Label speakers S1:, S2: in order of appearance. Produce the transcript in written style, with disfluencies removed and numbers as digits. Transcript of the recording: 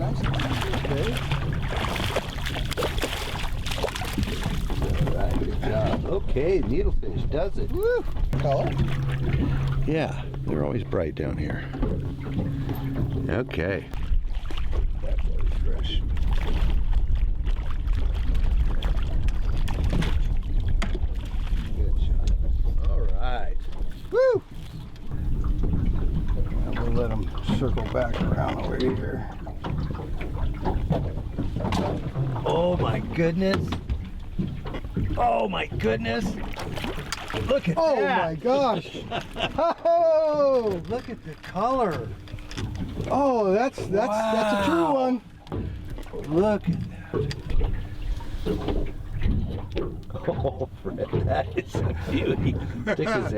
S1: Nice. Okay.
S2: All right, good job. Okay, needlefish does it.
S1: Woo! Color?
S2: Yeah, they're always bright down here. Okay. That's always fresh. Good shot. All right.
S1: Woo! And we'll let them circle back around over here.
S2: Oh my goodness. Oh my goodness. Look at
S1: Oh
S2: that.
S1: my gosh! Oh!
S2: Look at the color.
S1: Oh, that's a true
S2: Wow.
S1: one.
S2: Look at that. Oh, Fred, that is a beauty. Stick his